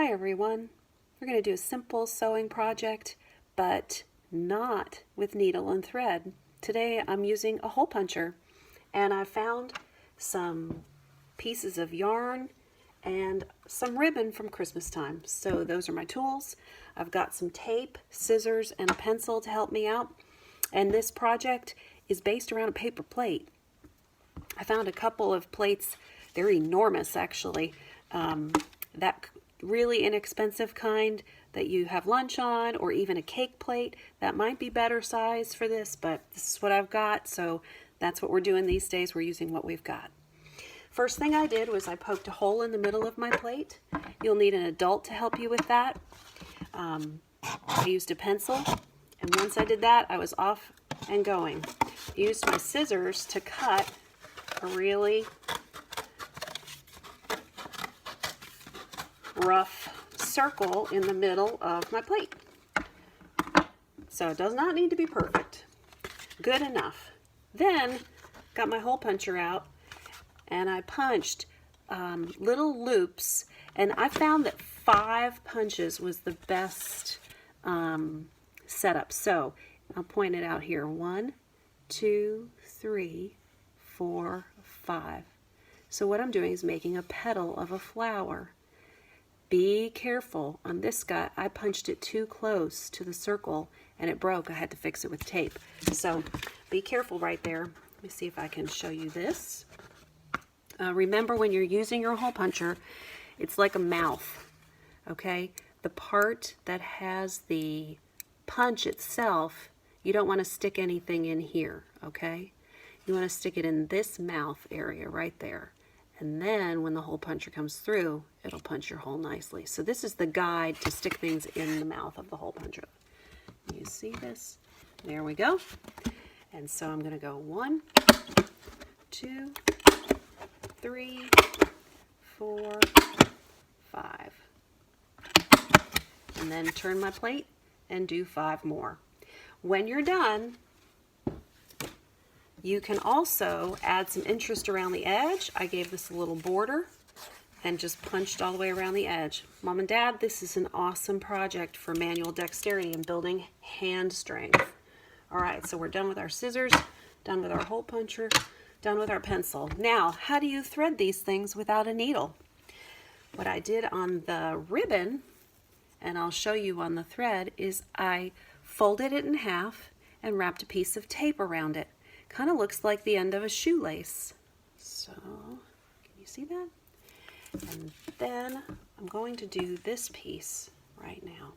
Hi everyone. We're going to do a simple sewing project, but not with needle and thread. Today I'm using a hole puncher, and I found some pieces of yarn and some ribbon from Christmas time. So those are my tools. I've got some tape, scissors, and a pencil to help me out. And this project is based around a paper plate. I found a couple of plates. They're enormous actually. That really inexpensive kind that you have lunch on, or even a cake plate. That might be better size for this, but this is what I've got, so that's what we're doing these days. We're using what we've got. First thing I did was I poked a hole in the middle of my plate. You'll need an adult to help you with that. I used a pencil, and once I did that, I was off and going. I used my scissors to cut a really rough circle in the middle of my plate. So it does not need to be perfect. Good enough. Then got my hole puncher out and I punched little loops, and I found that 5 punches was the best setup. So I'll point it out here. 1, 2, 3, 4, 5. So what I'm doing is making a petal of a flower. Be careful. On this guy, I punched it too close to the circle and it broke. I had to fix it with tape. So be careful right there. Let me see if I can show you this. Remember, when you're using your hole puncher, it's like a mouth, okay? The part that has the punch itself, you don't want to stick anything in here, okay? You want to stick it in this mouth area right there. And then when the hole puncher comes through, it'll punch your hole nicely. So this is the guide to stick things in the mouth of the hole puncher. You see this? There we go. And so I'm going to go 1, 2, 3, 4, 5. And then turn my plate and do 5 more. When you're done, you can also add some interest around the edge. I gave this a little border and just punched all the way around the edge. Mom and Dad, this is an awesome project for manual dexterity and building hand strength. All right, so we're done with our scissors, done with our hole puncher, done with our pencil. Now, how do you thread these things without a needle? What I did on the ribbon, and I'll show you on the thread, is I folded it in half and wrapped a piece of tape around it. Kind of looks like the end of a shoelace. So, can you see that? And then I'm going to do this piece right now.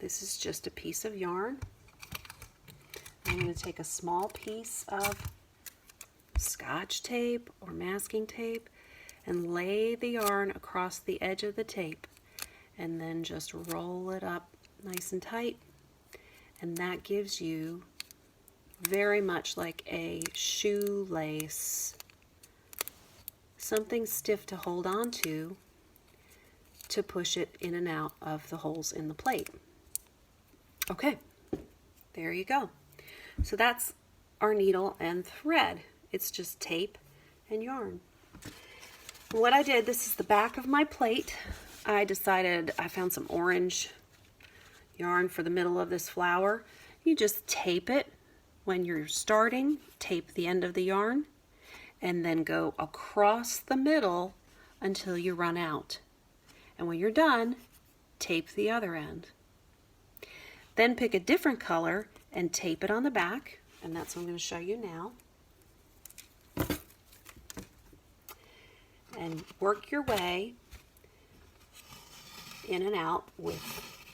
This is just a piece of yarn. I'm going to take a small piece of Scotch tape or masking tape and lay the yarn across the edge of the tape, and then just roll it up nice and tight, and that gives you very much like a shoelace, something stiff to hold on to push it in and out of the holes in the plate. Okay, there you go. So that's our needle and thread. It's just tape and yarn. What I did, this is the back of my plate. I found some orange yarn for the middle of this flower. You just tape it. When you're starting, tape the end of the yarn and then go across the middle until you run out. And when you're done, tape the other end. Then pick a different color and tape it on the back, and that's what I'm going to show you now. And work your way in and out with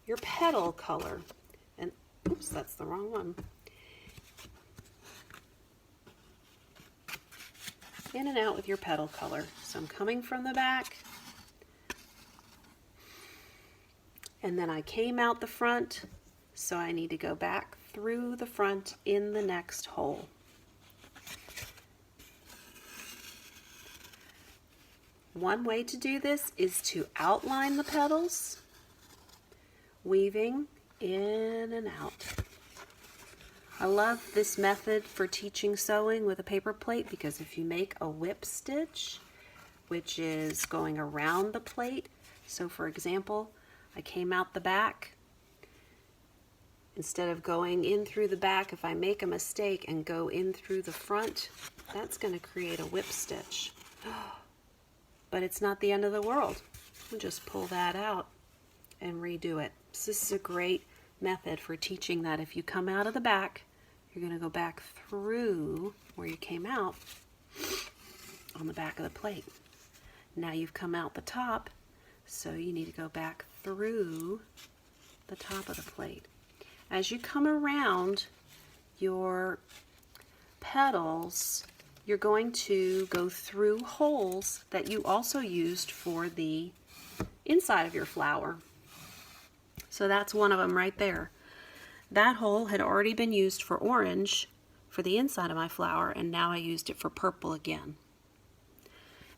your petal color. And oops, that's the wrong one. In and out with your petal color. So I'm coming from the back, and then I came out the front, so I need to go back through the front in the next hole. One way to do this is to outline the petals, weaving in and out. I love this method for teaching sewing with a paper plate, because if you make a whip stitch, which is going around the plate, So for example, I came out the back. Instead of going in through the back, if I make a mistake and go in through the front, that's going to create a whip stitch. But it's not the end of the world. We'll just pull that out and redo it. So this is a great method for teaching that if you come out of the back, you're going to go back through where you came out on the back of the plate. Now you've come out the top, so you need to go back through the top of the plate. As you come around your petals, you're going to go through holes that you also used for the inside of your flower. So that's one of them right there. That hole had already been used for orange for the inside of my flower, and now I used it for purple again.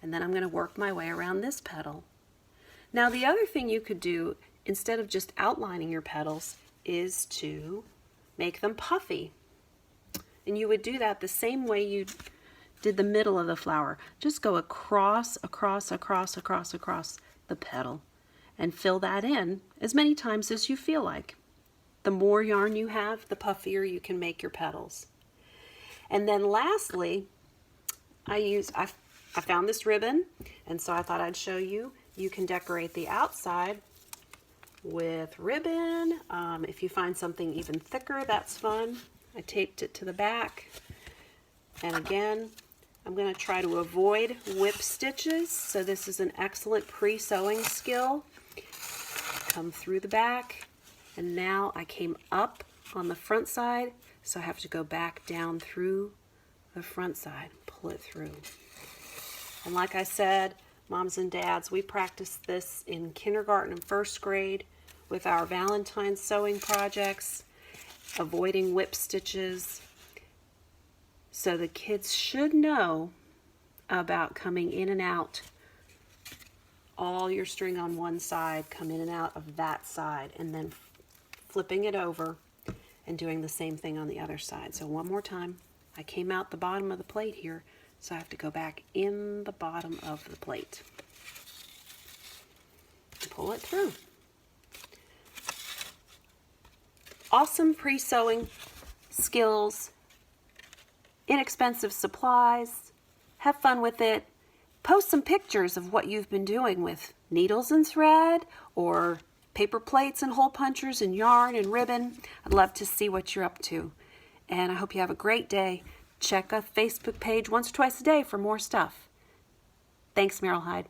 And then I'm going to work my way around this petal. Now the other thing you could do, instead of just outlining your petals, is to make them puffy. And you would do that the same way you did the middle of the flower. Just go across the petal and fill that in as many times as you feel like. The more yarn you have, the puffier you can make your petals. And then lastly, I found this ribbon, and so I thought I'd show you. You can decorate the outside with ribbon. If you find something even thicker, that's fun. I taped it to the back. And again, I'm going to try to avoid whip stitches, so this is an excellent pre-sewing skill. Come through the back, and now I came up on the front side, so I have to go back down through the front side, pull it through. And like I said, moms and dads, we practiced this in kindergarten and first grade with our Valentine's sewing projects, avoiding whip stitches. So the kids should know about coming in and out. All your string on one side, come in and out of that side, and then flipping it over and doing the same thing on the other side. So one more time. I came out the bottom of the plate here, so I have to go back in the bottom of the plate. Pull it through. Awesome pre-sewing skills, inexpensive supplies. Have fun with it. Post some pictures of what you've been doing with needles and thread, or paper plates and hole punchers and yarn and ribbon. I'd love to see what you're up to. And I hope you have a great day. Check a Facebook page once or twice a day for more stuff. Thanks, Meryl Hyde.